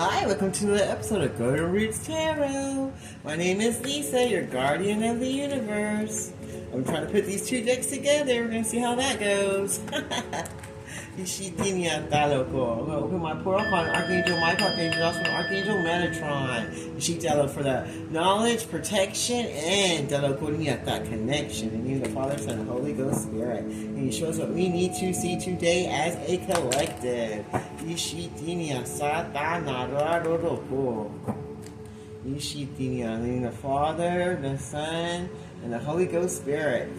Hi, welcome to another episode of Golden Roots Tarot. My name is Lisa, your guardian of the universe. I'm trying to put these two decks together. We're going to see how that goes. I'm going to open my portal on Archangel Michael, Archangel also Archangel Metatron. For the knowledge, protection, and that connection. And you, the Father, Son, and Holy Ghost Spirit. And you show us what we need to see today as a collective. In the Father, the Son, and the Holy Ghost Spirit.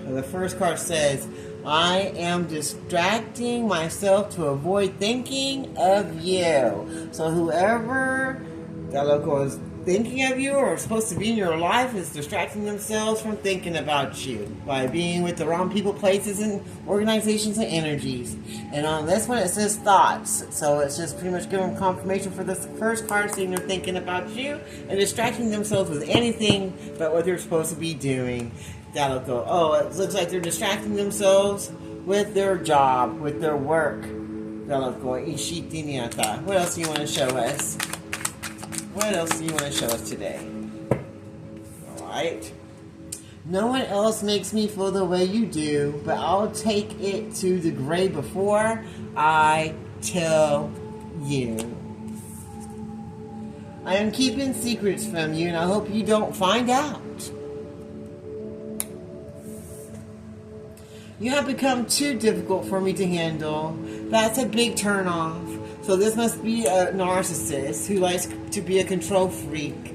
The first card says, I am distracting myself to avoid thinking of you. So whoever that local is thinking of you or supposed to be in your life is distracting themselves from thinking about you by being with the wrong people, places, and organizations and energies. And on this one it says thoughts. So it's just pretty much giving confirmation for this first card saying they're thinking about you and distracting themselves with anything but what they're supposed to be doing. That'll go, oh, it looks like they're distracting themselves with their job, with their work. That'll go, Ishitiniata. What else do you want to show us? What else do you want to show us today? Alright. No one else makes me feel the way you do, but I'll take it to the grave before I tell you. I am keeping secrets from you, and I hope you don't find out. You have become too difficult for me to handle. That's a big turnoff. So this must be a narcissist who likes to be a control freak.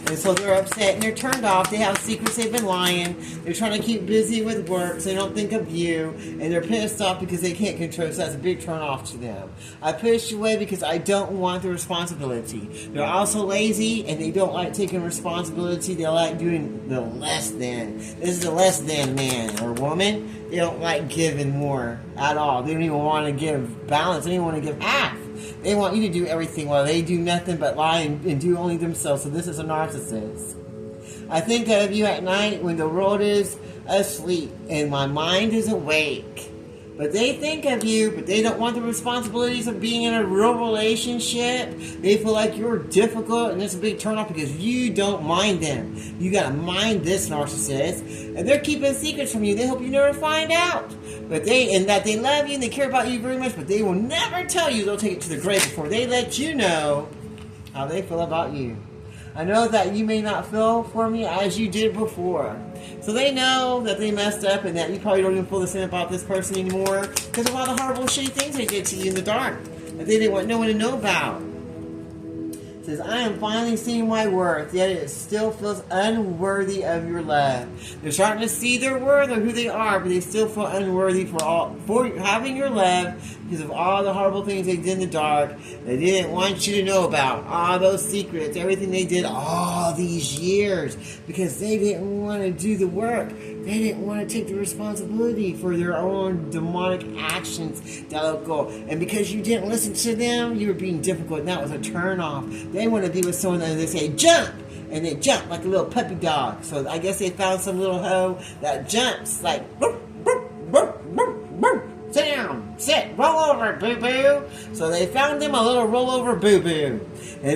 And so they're upset and they're turned off. They have secrets they've been lying. They're trying to keep busy with work so they don't think of you. And they're pissed off because they can't control. So that's a big turn off to them. I push you away because I don't want the responsibility. They're also lazy and they don't like taking responsibility. They like doing the less than. This is a less than man or woman. They don't like giving more at all. They don't even want to give balance. They don't even want to give half. They want you to do everything while they do nothing but lie and do only themselves. So this is a narcissist. I think of you at night when the world is asleep and my mind is awake. But they think of you, but they don't want the responsibilities of being in a real relationship. They feel like you're difficult, and it's a big turnoff because you don't mind them. You gotta mind this narcissist, and they're keeping secrets from you. They hope you never find out. But they love you and they care about you very much, but they will never tell you. They'll take it to the grave before they let you know how they feel about you. I know that you may not feel for me as you did before. So they know that they messed up and that you probably don't even feel the same about this person anymore because of all the horrible, shitty things they did to you in the dark that they didn't want no one to know about. It says, I am finally seeing my worth, yet it still feels unworthy of your love. They're starting to see their worth or who they are, but they still feel unworthy for having your love because of all the horrible things they did in the dark. They didn't want you to know about all those secrets, everything they did all these years, because they didn't want to do the work. They didn't want to take the responsibility for their own demonic actions. And because you didn't listen to them, you were being difficult, and that was a turn off. They want to be with someone that they say, jump! And they jump like a little puppy dog. So I guess they found some little hoe that jumps like, boop, boop, boop, boop, boop. Sit down, sit, roll over, boo-boo. So they found them a little rollover boo-boo.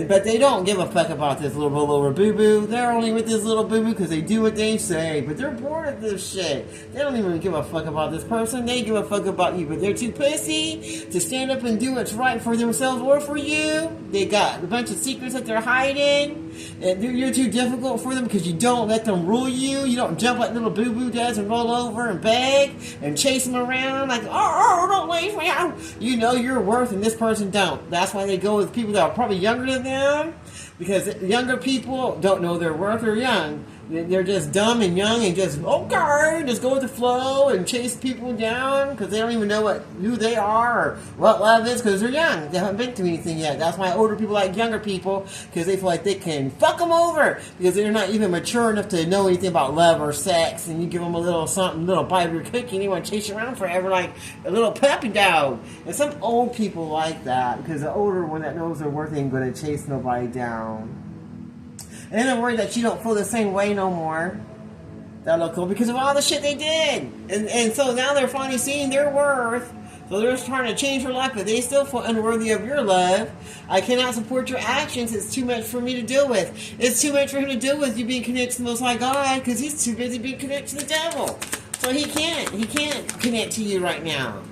But they don't give a fuck about this little rollover boo-boo. They're only with this little boo-boo because they do what they say. But they're bored of this shit. They don't even give a fuck about this person. They give a fuck about you. But they're too pussy to stand up and do what's right for themselves or for you. They got a bunch of secrets that they're hiding. And you're too difficult for them because you don't let them rule you. You don't jump like little boo-boo does and roll over and beg and chase them around like, oh, don't leave me out. You know your worth and this person don't. That's why they go with people that are probably younger than them, because younger people don't know their worth. They're young. They're just dumb and young and just, okay, just go with the flow and chase people down because they don't even know who they are or what love is because they're young. They haven't been through anything yet. That's why older people like younger people, because they feel like they can fuck them over because they're not even mature enough to know anything about love or sex. And you give them a little something, a little bite of your cookie, and they want to chase you around forever like a little puppy dog. And some old people like that because the older one that knows their worth ain't going to chase nobody down. And I'm worried that you don't feel the same way no more. That look cool because of all the shit they did. And so now they're finally seeing their worth. So they're just trying to change your life, but they still feel unworthy of your love. I cannot support your actions. It's too much for me to deal with. It's too much for him to deal with, you being connected to the Most High God, because he's too busy being connected to the devil. So he can't connect to you right now.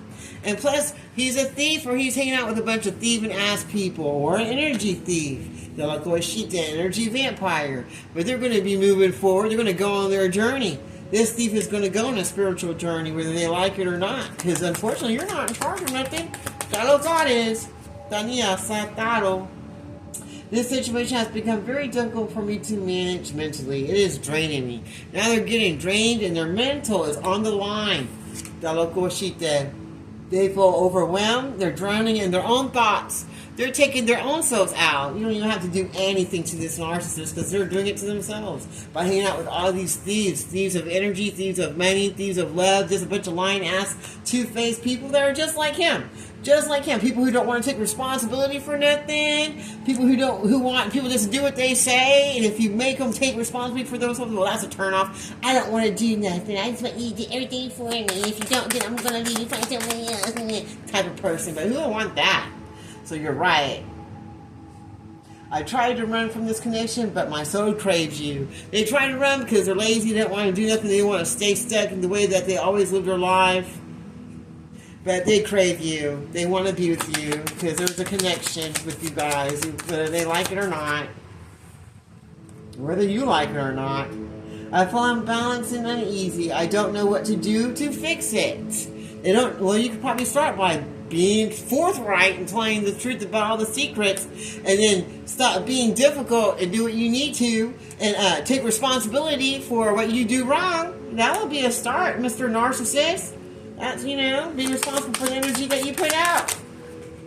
And plus, he's a thief, or he's hanging out with a bunch of thieving ass people, or an energy thief. They're like a sheep, an energy vampire. But they're going to be moving forward. They're going to go on their journey. This thief is going to go on a spiritual journey, whether they like it or not. Because unfortunately, you're not in charge of nothing. God is. Tania Sataro. This situation has become very difficult for me to manage mentally. It is draining me. Now they're getting drained, and their mental is on the line. They feel overwhelmed. They're drowning in their own thoughts. They're taking their own selves out. You don't even have to do anything to this narcissist, because they're doing it to themselves by hanging out with all these thieves of energy, thieves of money, thieves of love, just a bunch of lying ass, two-faced people that are just like him. Just like him. People who don't want to take responsibility for nothing. People who want people just to do what they say. And if you make them take responsibility for themselves, well, that's a turnoff. I don't want to do nothing. I just want you to do everything for me. If you don't, then I'm going to leave you find somebody else. Type of person. But who don't want that? So you're right. I tried to run from this connection, but my soul craves you. They try to run because they're lazy. They don't want to do nothing. They want to stay stuck in the way that they always lived their life. But they crave you. They want to be with you because there's a connection with you guys, whether they like it or not. Whether you like it or not. I feel unbalanced and uneasy. I don't know what to do to fix it. Well, you could probably start by being forthright and telling the truth about all the secrets, and then stop being difficult and do what you need to, and take responsibility for what you do wrong. That will be a start, Mr. Narcissist. That's, be responsible for the energy that you put out.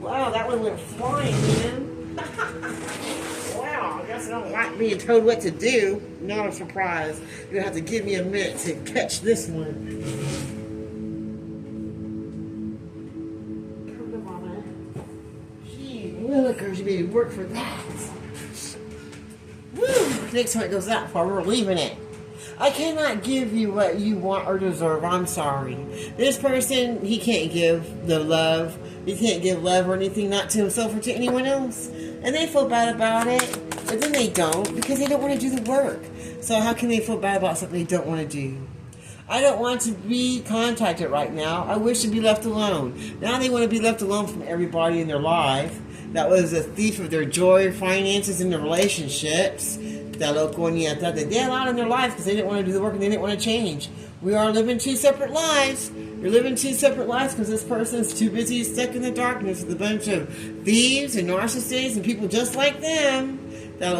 Wow, that one went flying, man. Wow, I guess I don't like being told what to do. Not a surprise. You're going to have to give me a minute to catch this one. Come on. Gee, willikers, you made me work for that. Woo! Next time it goes that far, we're leaving it. I cannot give you what you want or deserve. I'm sorry. This person, he can't give the love. He can't give love or anything, not to himself or to anyone else. And they feel bad about it. But then they don't, because they don't want to do the work. So how can they feel bad about something they don't want to do? I don't want to be contacted right now. I wish to be left alone. Now they want to be left alone from everybody in their life. That was a thief of their joy, finances, and their relationships. They had a lot in their life because they didn't want to do the work and they didn't want to change. We are living two separate lives. You're living two separate lives because this person's too busy stuck in the darkness with a bunch of thieves and narcissists and people just like them. And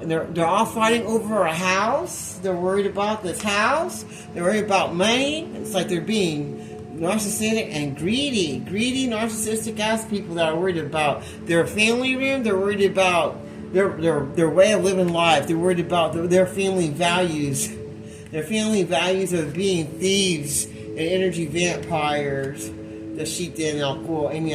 they're all fighting over a house. They're worried about this house. They're worried about money. It's like they're being narcissistic and greedy, narcissistic ass people that are worried about their family room. They're worried about their way of living life. They're worried about their family values. Their family values of being thieves and energy vampires. The sheep and alcohol, and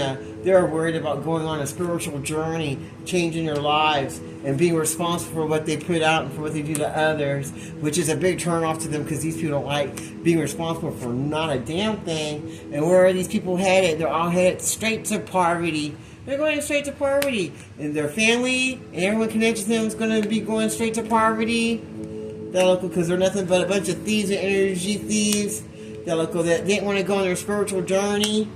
they're worried about going on a spiritual journey, changing their lives, and being responsible for what they put out and for what they do to others, which is a big turn off to them because these people don't like being responsible for not a damn thing. And where are these people headed? They're all headed straight to poverty. They're going straight to poverty. And their family and everyone connected to them is going to be going straight to poverty. Because they're nothing but a bunch of thieves and energy thieves. That didn't want to go on their spiritual journey.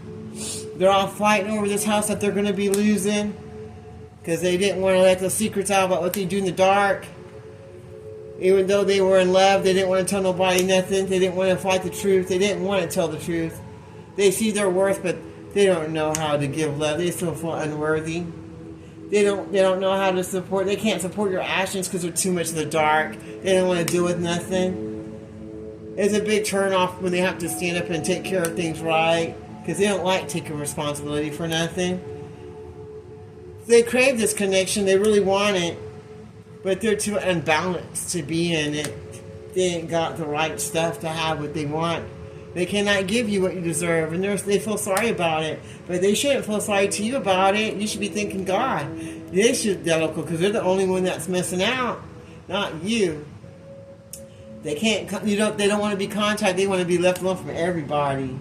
They're all fighting over this house that they're going to be losing because they didn't want to let the secrets out about what they do in the dark. Even though they were in love, they didn't want to tell nobody nothing. They didn't want to fight the truth. They didn't want to tell the truth. They see their worth, but they don't know how to give love. They still feel unworthy. They don't know how to support. They can't support your actions because they're too much in the dark. They don't want to deal with nothing. It's a big turnoff when they have to stand up and take care of things right because they don't like taking responsibility for nothing. They crave this connection. They really want it, but they're too unbalanced to be in it. They ain't got the right stuff to have what they want. They cannot give you what you deserve, and they feel sorry about it. But they shouldn't feel sorry to you about it. You should be thanking God. They should, because they're the only one that's missing out, not you. They can't. They don't want to be contacted. They want to be left alone from everybody.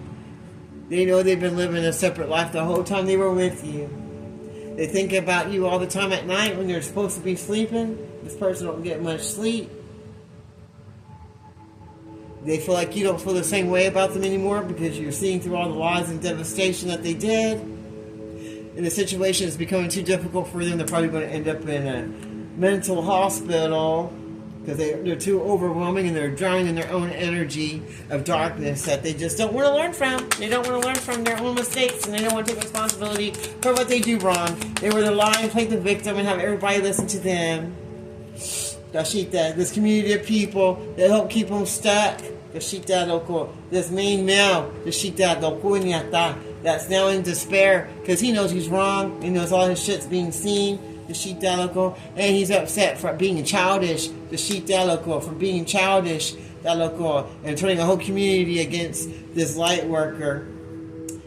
They know they've been living a separate life the whole time they were with you. They think about you all the time at night when they're supposed to be sleeping. This person don't get much sleep. They feel like you don't feel the same way about them anymore because you're seeing through all the lies and devastation that they did. And the situation is becoming too difficult for them. They're probably going to end up in a mental hospital because they're too overwhelming and they're drowning in their own energy of darkness that they just don't want to learn from. They don't want to learn from their own mistakes, and they don't want to take responsibility for what they do wrong. They were to lie and play the victim and have everybody listen to them. Dashita, this community of people that help keep them stuck. Dashita loko, this main male, Dashita loko nyata, that's now in despair because he knows he's wrong. He knows all his shit's being seen. The sheet daloko, and he's upset for being childish. The sheet daloko, for being childish, daloko, and turning a whole community against this light worker.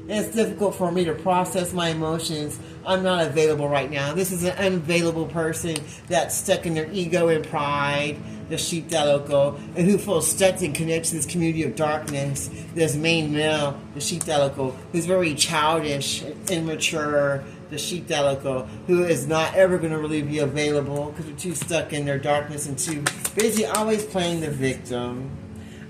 And it's difficult for me to process my emotions. I'm not available right now. This is an unavailable person that's stuck in their ego and pride, the sheep daloko, and who feels stuck and connected to this community of darkness. This main male, the sheep daloko, who's very childish, immature, the sheep daloko, who is not ever going to really be available because they're too stuck in their darkness and too busy always playing the victim.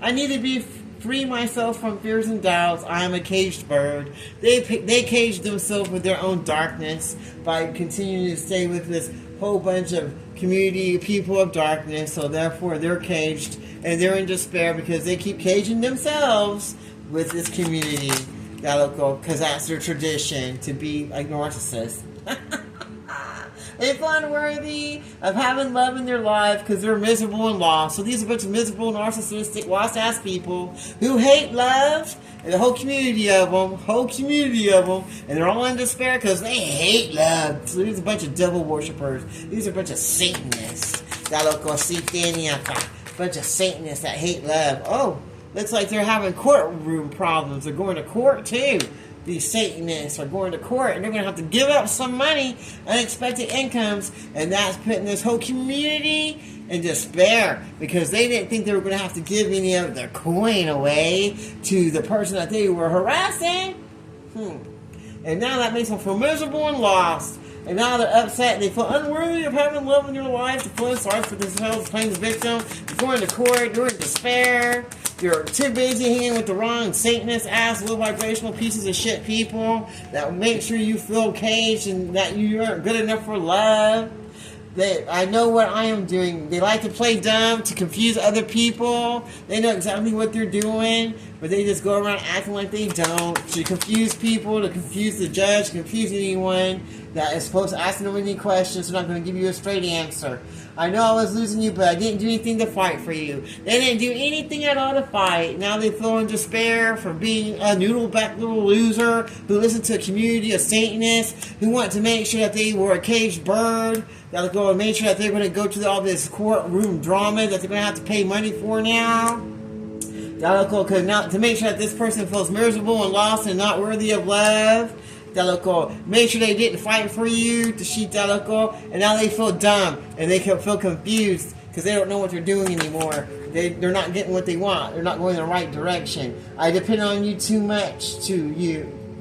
I need to be free myself from fears and doubts. I am a caged bird. They caged themselves with their own darkness by continuing to stay with this whole bunch of community people of darkness, so therefore they're caged and they're in despair because they keep caging themselves with this community. Because that's their tradition, to be a narcissist. They feel unworthy of having love in their life because they're miserable and lost. So these are a bunch of miserable, narcissistic, lost-ass people who hate love, and the whole community of them, and they're all in despair because they hate love. So these are a bunch of devil worshippers. These are a bunch of Satanists. A bunch of Satanists that hate love. Oh, looks like they're having courtroom problems. They're going to court too. These Satanists are going to court and they're going to have to give up some money, unexpected incomes, and that's putting this whole community in despair because they didn't think they were going to have to give any of their coin away to the person that they were harassing. And now that makes them feel miserable and lost. And now they're upset. They feel unworthy of having love in your life. They're feeling sorry for themselves, playing the victim. You're going to court. You're in despair. You're too busy hanging with the wrong Satanist ass, low vibrational pieces of shit people that make sure you feel caged and that you aren't good enough for love. I know what I am doing. They like to play dumb to confuse other people. They know exactly what they're doing, but they just go around acting like they don't. To confuse people, to confuse the judge, confuse anyone that is supposed to ask them any questions. They're not going to give you a straight answer. I know I was losing you, but I didn't do anything to fight for you. They didn't do anything at all to fight. Now they feel in despair for being a noodle-back little loser who listened to a community of Satanists who want to make sure that they were a caged bird, that will go and make sure that they're going to go to all this courtroom drama that they're going to have to pay money for now. Because now to make sure that this person feels miserable and lost and not worthy of love. Make sure they didn't fight for you, and now they feel dumb and they can feel confused because they don't know what they're doing anymore. They're not getting what they want. They're not going in the right direction. I depend on you too much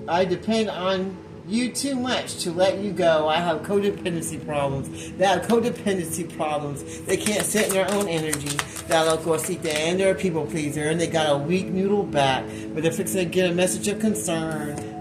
I depend on you too much to let you go. I have codependency problems. They have codependency problems. They can't sit in their own energy. And they're a people pleaser, and they got a weak noodle back, but they're fixing to get a message of concern.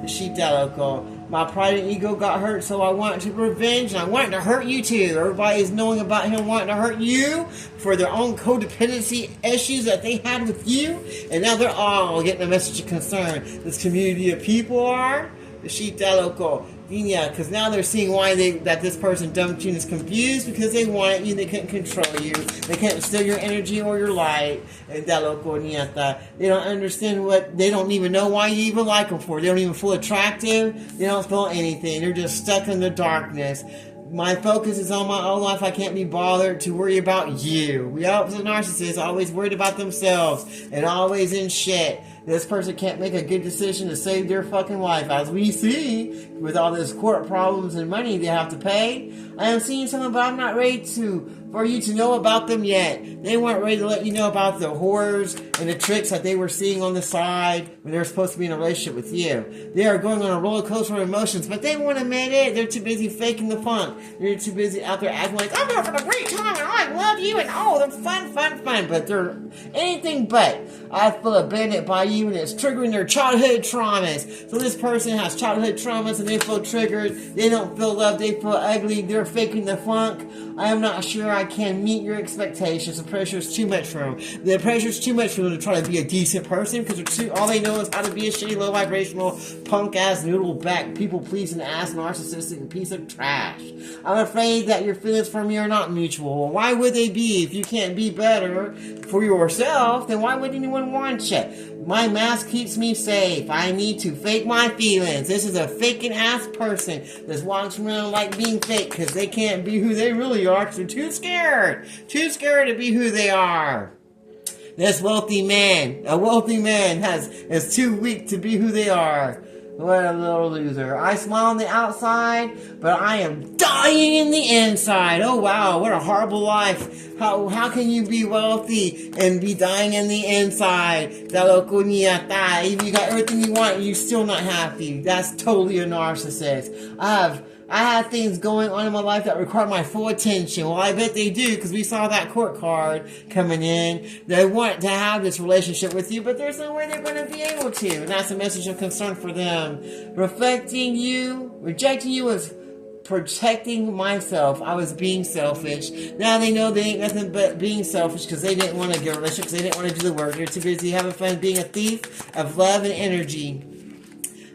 My pride and ego got hurt, so I want to revenge, and I want to hurt you too. Everybody's knowing about him wanting to hurt you for their own codependency issues that they had with you, and now they're all getting a message of concern. This community of people are because now they're seeing why that this person dumped you and is confused because they wanted you, they couldn't control you, they can't steal your energy or your light, and they don't understand they don't even know why you even like them for. They don't even feel attractive, they don't feel anything, they're just stuck in the darkness. My focus is on my own life. I can't be bothered to worry about you. We opposite narcissists always worried about themselves and always in shit. This person can't make a good decision to save their fucking life. As we see, with all this court problems and money they have to pay, I am seeing someone, but I'm not ready to for you to know about them yet. They weren't ready to let you know about the horrors and the tricks that they were seeing on the side when they were supposed to be in a relationship with you. They are going on a roller coaster of emotions, but they won't admit it. They're too busy faking the funk. They're too busy out there acting like, I'm having a great time and I love you and oh, they're fun. But they're anything but. I feel abandoned by you and it's triggering their childhood traumas. So this person has childhood traumas and they feel triggered. They don't feel loved. They feel ugly. They're faking the funk. I am not sure I can meet your expectations. The pressure is too much for them. The pressure is too much for them to try to be a decent person because all they know is how to be a shitty, low vibrational, punk ass, noodle back, people pleasing ass, narcissistic piece of trash. I'm afraid that your feelings for me are not mutual. Why would they be? If you can't be better for yourself, then why would anyone want you? My mask keeps me safe. I need to fake my feelings. This is a faking ass person that's walking around like being fake because they can't be who they really are because they're too scared. Too scared to be who they are. This wealthy man, is too weak to be who they are. What a little loser. I smile on the outside, but I am dying in the inside. Oh wow, what a horrible life. How can you be wealthy and be dying in the inside? If you got everything you want and you're still not happy, that's totally a narcissist. I have things going on in my life that require my full attention. Well, I bet they do because we saw that court card coming in. They want to have this relationship with you, but there's no way they're going to be able to. And that's a message of concern for them. Rejecting you was protecting myself. I was being selfish. Now they know they ain't nothing but being selfish because they didn't want to get a relationship, because they didn't want to do the work. They're too busy having fun being a thief of love and energy.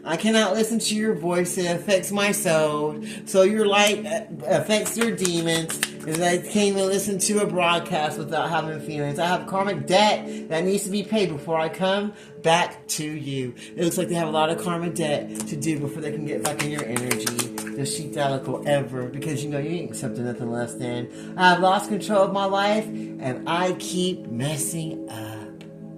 I cannot listen to your voice. It affects my soul. So your light affects their demons. And I can't even listen to a broadcast without having feelings. I have karmic debt that needs to be paid before I come back to you. It looks like they have a lot of karmic debt to do before they can get back in your energy. The Shitalical ever. Because you ain't accepting nothing less than. I have lost control of my life and I keep messing up.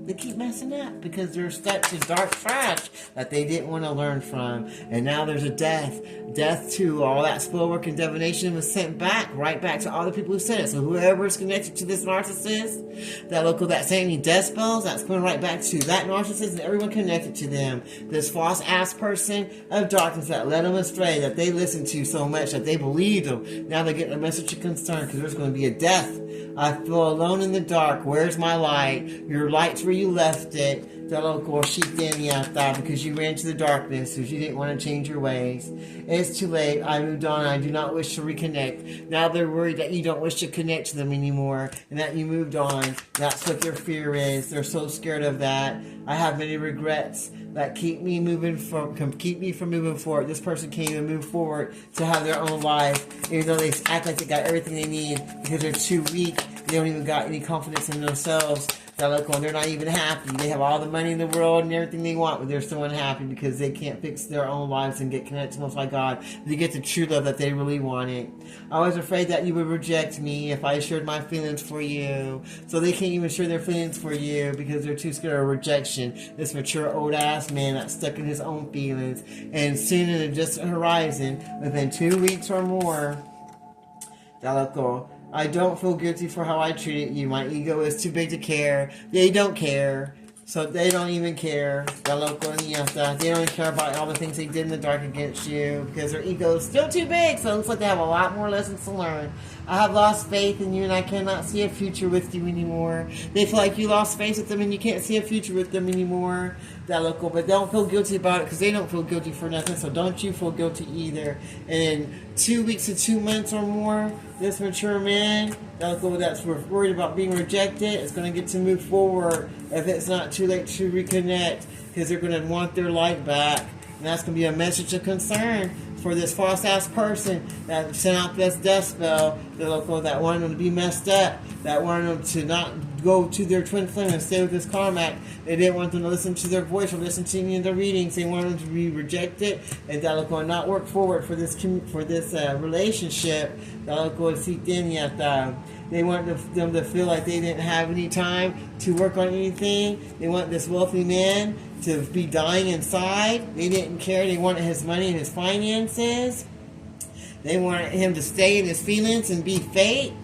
They keep messing up because they're stuck to dark trash that they didn't want to learn from. And now there's a death. Death to all that spell work and divination was sent right back to all the people who said it. So whoever is connected to this narcissist, that saying any death spells, that's going right back to that narcissist and everyone connected to them. This false ass person of darkness that led them astray, that they listened to so much that they believed them. Now they're getting a message of concern because there's going to be a death. I feel alone in the dark. Where's my light? Your light's where you left it. Because you ran to the darkness because you didn't want to change your ways. It's too late. I moved on. I do not wish to reconnect. Now they're worried that you don't wish to connect to them anymore and that you moved on. That's what their fear is. They're so scared of that. I have many regrets that keep me from moving forward. This person can't even move forward to have their own life, even though they act like they got everything they need because they're too weak. They don't even got any confidence in themselves. They're not even happy. They have all the money in the world and everything they want, but they're still unhappy because they can't fix their own lives and get connected to Most High God to get the true love that they really wanted. I was afraid that you would reject me if I shared my feelings for you. So they can't even share their feelings for you because they're too scared of rejection. This mature old ass man that's stuck in his own feelings. And soon in the distant horizon, within 2 weeks or more, I don't feel guilty for how I treated you. My ego is too big to care. They don't care. So they don't even care. They don't even care about all the things they did in the dark against you because their ego is still too big. So it looks like they have a lot more lessons to learn. I have lost faith in you and I cannot see a future with you anymore. They feel like you lost faith with them and you can't see a future with them anymore. But don't feel guilty about it because they don't feel guilty for nothing. So don't you feel guilty either. And in 2 weeks to 2 months or more, this mature man that's worried about being rejected is going to get to move forward if it's not too late to reconnect because they're going to want their light back. And that's going to be a message of concern for this false ass person that sent out this death spell, that wanted them to be messed up, that wanted them to not go to their twin flame and stay with this karmak. They didn't want them to listen to their voice or listen to any of their readings. They wanted them to be rejected and not work forward for this relationship. They want them to feel like they didn't have any time to work on anything. They want this wealthy man to be dying inside. They didn't care. They wanted his money and his finances. They wanted him to stay in his feelings and be fake.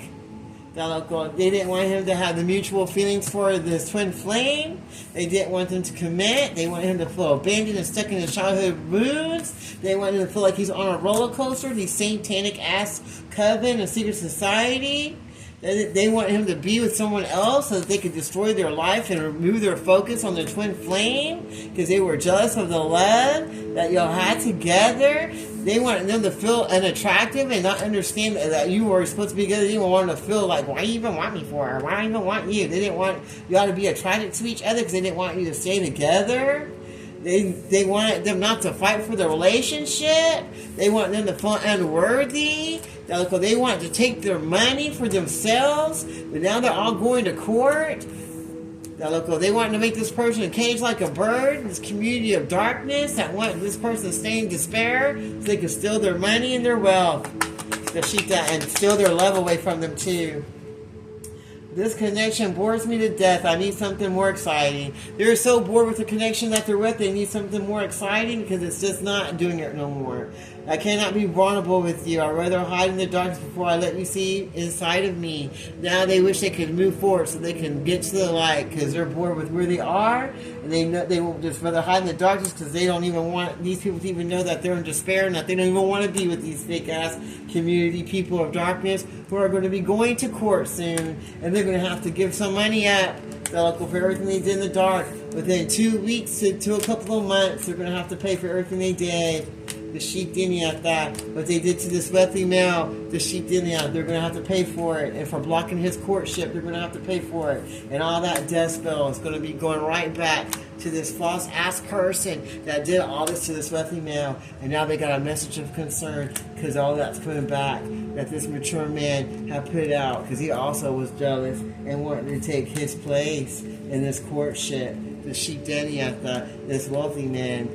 They didn't want him to have the mutual feelings for this twin flame. They didn't want him to commit. They wanted him to feel abandoned and stuck in his childhood wounds. They wanted him to feel like he's on a roller coaster, these satanic-ass coven and secret society. They want him to be with someone else so that they could destroy their life and remove their focus on the twin flame because they were jealous of the love that y'all had together. They wanted them to feel unattractive and not understand that you were supposed to be together. They didn't want them to feel like, why do you even want me for? Why do I even want you? They didn't want y'all to be attracted to each other because they didn't want you to stay together. They wanted them not to fight for the relationship. They wanted them to feel unworthy. They wanted to take their money for themselves. But now they're all going to court. They wanted to make this person a cage like a bird. This community of darkness that want this person to stay in despair so they can steal their money and their wealth. And steal their love away from them too. This connection bores me to death. I need something more exciting. They're so bored with the connection that they're with, they need something more exciting because it's just not doing it no more. I cannot be vulnerable with you. I'd rather hide in the darkness before I let you see inside of me. Now they wish they could move forward so they can get to the light because they're bored with where they are. And they will just rather hide in the darkness because they don't even want these people to even know that they're in despair and that they don't even want to be with these fake-ass community people of darkness who are going to be going to court soon. And they're going to have to give some money up for everything they did in the dark. Within 2 weeks to a couple of months, they're going to have to pay for everything they did. The sheep didn't that. What they did to this wealthy male, the sheep didn't. They're going to have to pay for it. And for blocking his courtship, they're going to have to pay for it. And all that death spell is going to be going right back to this false-ass person that did all this to this wealthy male. And now they got a message of concern because all that's coming back that this mature man had put out because he also was jealous and wanted to take his place in this courtship. The sheep didn't this wealthy man,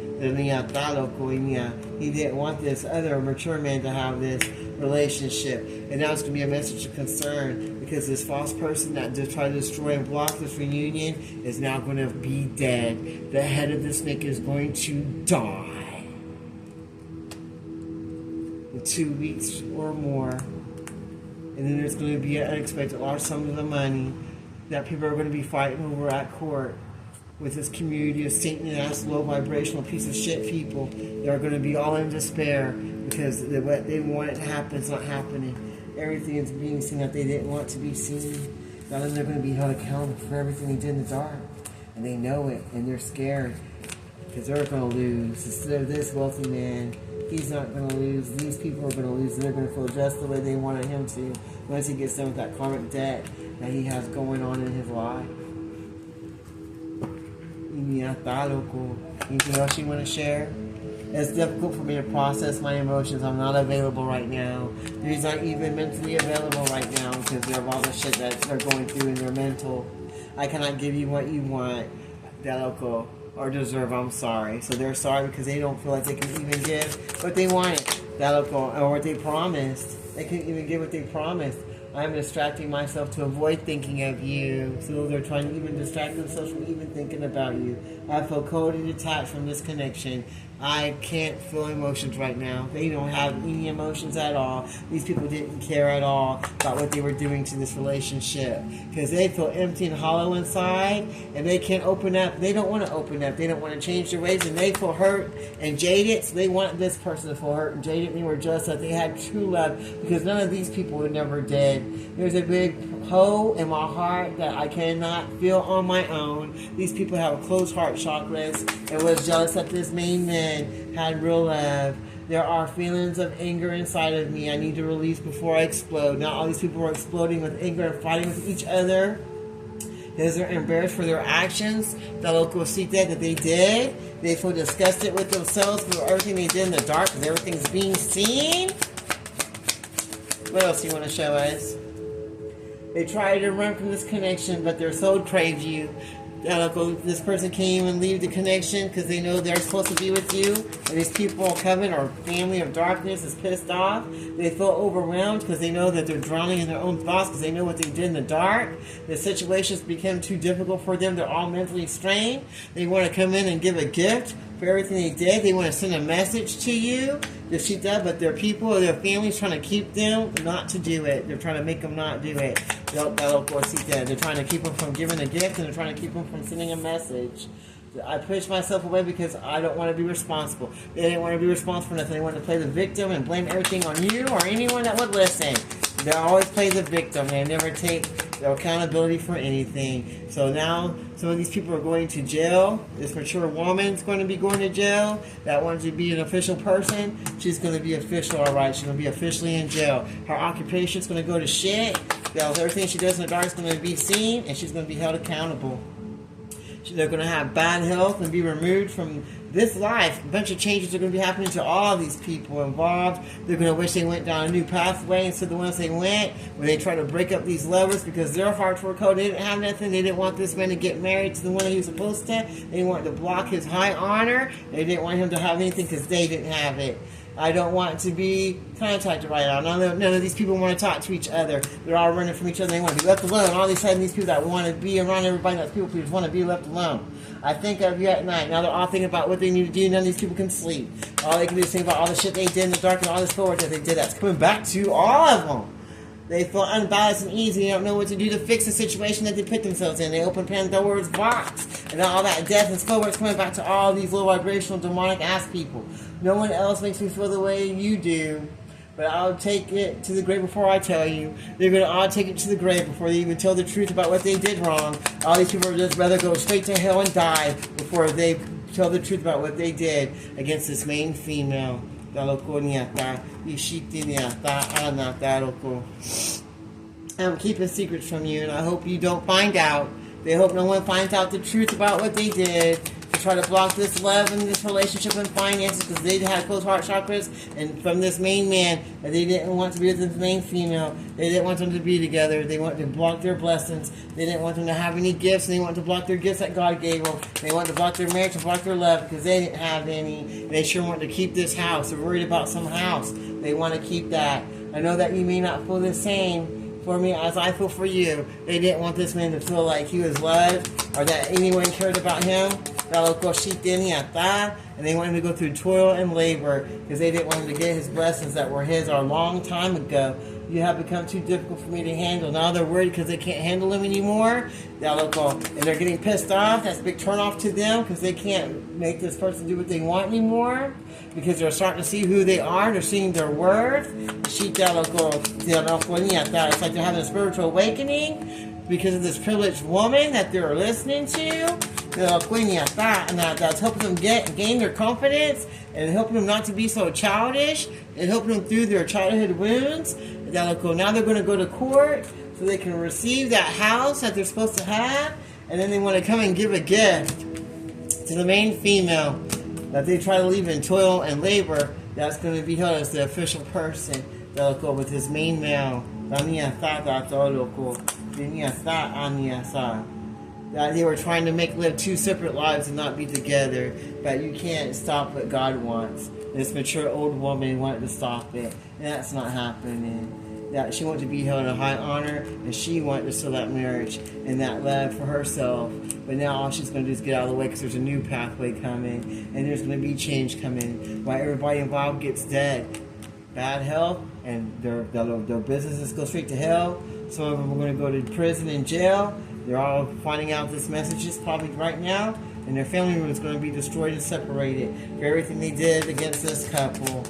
he didn't want this other mature man to have this relationship. And now it's going to be a message of concern because this false person that just tried to destroy and block this reunion is now going to be dead. The head of the snake is going to die in 2 weeks or more. And then there's going to be an unexpected large sum of the money that people are going to be fighting over at court. With this community of Satan-ass, low-vibrational piece of shit people, they're going to be all in despair because what they wanted to happen is not happening. Everything is being seen that they didn't want to be seen. Now then they're going to be held accountable for everything they did in the dark. And they know it, and they're scared because they're going to lose. Instead of this wealthy man, he's not going to lose. These people are going to lose, and they're going to feel just the way they wanted him to once he gets done with that karmic debt that he has going on in his life. Anything else you want to share? It's difficult for me to process my emotions. I'm not available right now. These aren't even mentally available right now because of all the shit that they're going through in their mental. I cannot give you what you want, Delico, or deserve. I'm sorry. So they're sorry because they don't feel like they can even give what they wanted, Delico, or what they promised. They couldn't even give what they promised. I'm distracting myself to avoid thinking of you. So they're trying to even distract themselves from even thinking about you. I feel cold and detached from this connection. I can't feel emotions right now. They don't have any emotions at all. These people didn't care at all about what they were doing to this relationship. Because they feel empty and hollow inside. And they can't open up. They don't want to open up. They don't want to change their ways. And they feel hurt and jaded. So they want this person to feel hurt and jaded. And they were just that they had true love. Because none of these people were never dead. There's a big hole in my heart that I cannot feel on my own. These people have closed heart chakras and was jealous that this main man had real love. There are feelings of anger inside of me I need to release before I explode. Not all these people are exploding with anger and fighting with each other because they're embarrassed for their actions, the local secret that they did. They feel disgusted with themselves for everything they did in the dark because everything's being seen. What else do you want to show us? They try to run from this connection, but they're so crave you. This person can't even leave the connection because they know they're supposed to be with you. And these people coming or family of darkness is pissed off. They feel overwhelmed because they know that they're drowning in their own thoughts because they know what they did in the dark. The situations become too difficult for them. They're all mentally strained. They want to come in and give a gift for everything they did. They want to send a message to you. But their people or their families trying to keep them not to do it. They're trying to make them not do it. They're trying to keep them from giving a gift, and they're trying to keep them from sending a message. I pushed myself away because I don't want to be responsible. They didn't want to be responsible for nothing. They wanted to play the victim and blame everything on you or anyone that would listen. They always play the victim. They never take the accountability for anything. So now some of these people are going to jail. This mature woman's going to be going to jail. That wants to be an official person. She's going to be official, all right. She's going to be officially in jail. Her occupation's going to go to shit. Everything she does in the dark is going to be seen, and she's going to be held accountable. They're going to have bad health and be removed from this life. A bunch of changes are going to be happening to all these people involved. They're going to wish they went down a new pathway instead of the ones they went, when they try to break up these lovers because their hearts were cold. They didn't have nothing. They didn't want this man to get married to the one he was supposed to. They wanted to block his high honor. They didn't want him to have anything because they didn't have it. I don't want to be contacted right now. None of these people want to talk to each other. They're all running from each other. They want to be left alone. All of a sudden, these people that want to be around everybody, that's people who just want to be left alone. I think of you at night. Now they're all thinking about what they need to do. None of these people can sleep. All they can do is think about all the shit they did in the dark and all this forward that they did. That's coming back to all of them. They feel unbalanced and easy. They don't know what to do to fix the situation that they put themselves in. They open Pandora's box. And all that death and forward coming back to all these low vibrational demonic ass people. No one else makes me feel the way you do. But I'll take it to the grave before I tell you. They're going to all take it to the grave before they even tell the truth about what they did wrong. All these people would just rather go straight to hell and die before they tell the truth about what they did against this main female. I'm keeping secrets from you, and I hope you don't find out. They hope no one finds out the truth about what they did to try to block this love and this relationship and finances, because they had closed heart chakras, and from this main man that they didn't want to be with this main female. They didn't want them to be together. They wanted to block their blessings. They didn't want them to have any gifts. They wanted to block their gifts that God gave them. They wanted to block their marriage and block their love because they didn't have any. They sure wanted to keep this house. They're worried about some house. They want to keep that. I know that you may not feel the same for me as I feel for you. They didn't want this man to feel like he was loved or that anyone cared about him. And they wanted him to go through toil and labor because they didn't want him to get his blessings that were his a long time ago. You have become too difficult for me to handle. Now they're worried because they can't handle him anymore. And they're getting pissed off. That's a big turn off to them because they can't make this person do what they want anymore because they're starting to see who they are. They're seeing their worth. It's like they're having a spiritual awakening because of this privileged woman that they're listening to. And that's helping them gain their confidence and helping them not to be so childish and helping them through their childhood wounds. Now they're going to go to court so they can receive that house that they're supposed to have, and then they want to come and give a gift to the main female that they try to leave in toil and labor. That's going to be held as the official person with his main male. That they were trying to live two separate lives and not be together, but you can't stop what God wants. This mature old woman wanted to stop it, and that's not happening. That she wanted to be held in high honor, and she wanted to seal that marriage and that love for herself. But now all she's going to do is get out of the way because there's a new pathway coming, and there's going to be change coming. While everybody involved gets dead, bad health, and their businesses go straight to hell. Some of them are going to go to prison and jail. They're all finding out this message is probably right now, and their family room is going to be destroyed and separated for everything they did against this couple.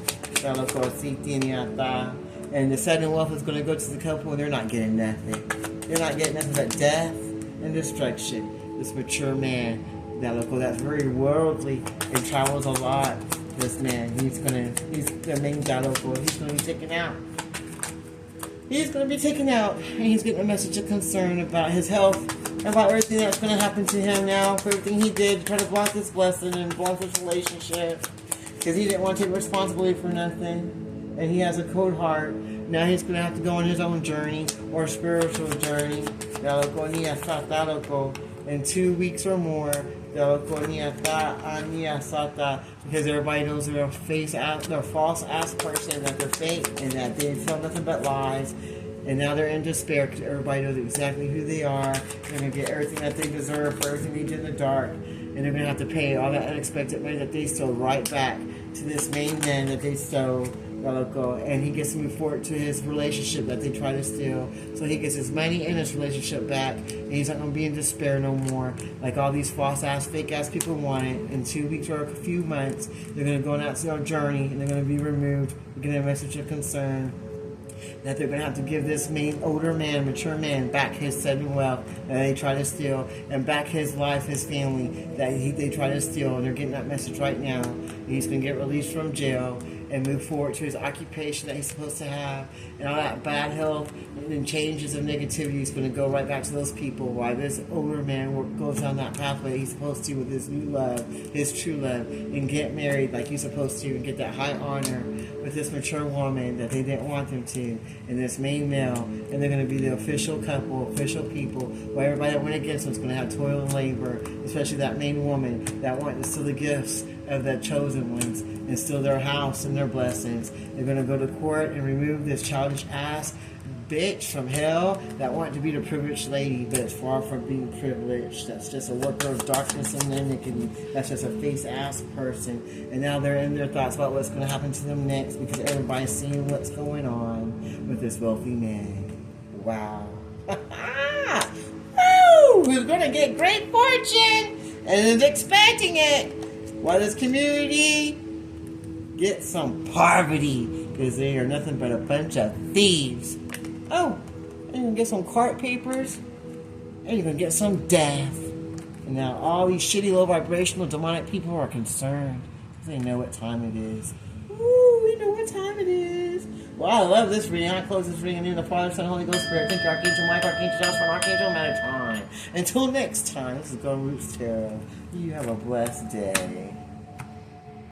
And the sudden wealth is going to go to the couple, and they're not getting nothing. They're not getting nothing but death and destruction. This mature man, that's very worldly and travels a lot. This man, he's the main Daloko. He's going to be taken out. He's going to be taken out, and he's getting a message of concern about his health, about everything that's going to happen to him now, for everything he did to try to block this blessing and block this relationship, because he didn't want to take responsibility for nothing, and he has a cold heart. Now he's going to have to go on his own journey, or spiritual journey, in 2 weeks or more, because everybody knows they're a false ass person, that they're fake, and that they tell nothing but lies. And now they're in despair because everybody knows exactly who they are. They're going to get everything that they deserve for everything they did in the dark, and they're going to have to pay all that unexpected money that they stole right back to this main man that they stole. and he gets to move forward to his relationship that they try to steal. So he gets his money and his relationship back, and he's not going to be in despair no more like all these false ass, fake ass people want it. In 2 weeks or a few months, they're going to go on out to our journey, and they're going to be removed. We're getting a message of concern that they're going to have to give this older man, mature man, back his sudden wealth that they try to steal, and back his life, his family that they try to steal. And they're getting that message right now. He's going to get released from jail and move forward to his occupation that he's supposed to have, and all that bad health and changes of negativity is going to go right back to those people. While this older man goes down that pathway he's supposed to with his new love, his true love, and get married like he's supposed to, and get that high honor with this mature woman that they didn't want them to, and this main male, and they're going to be the official couple, official people, where everybody that went against them is going to have toil and labor, especially that main woman that wanted to steal the gifts of the chosen ones and steal their house and their blessings. They're going to go to court and remove this childish ass bitch from hell that wanted to be the privileged lady, but it's far from being privileged. That's just a worker of darkness and iniquity. That's just a face ass person. And now they're in their thoughts about what's going to happen to them next, because everybody's seeing what's going on with this wealthy man. Wow. Woo! Who's going to get great fortune and is expecting it, while this community gets some poverty, because they are nothing but a bunch of thieves. Oh, and you can get some cart papers, and you can get some death. And now all these shitty, low vibrational, demonic people are concerned, because they know what time it is. Ooh, we know what time it is. Well, I love this reading. I close this reading in the Father, Son, Holy Ghost, Spirit. Thank you, Archangel Michael, Archangel Joshua, Archangel Metatron. Until next time, this is Golden Roots Tarot. You have a blessed day.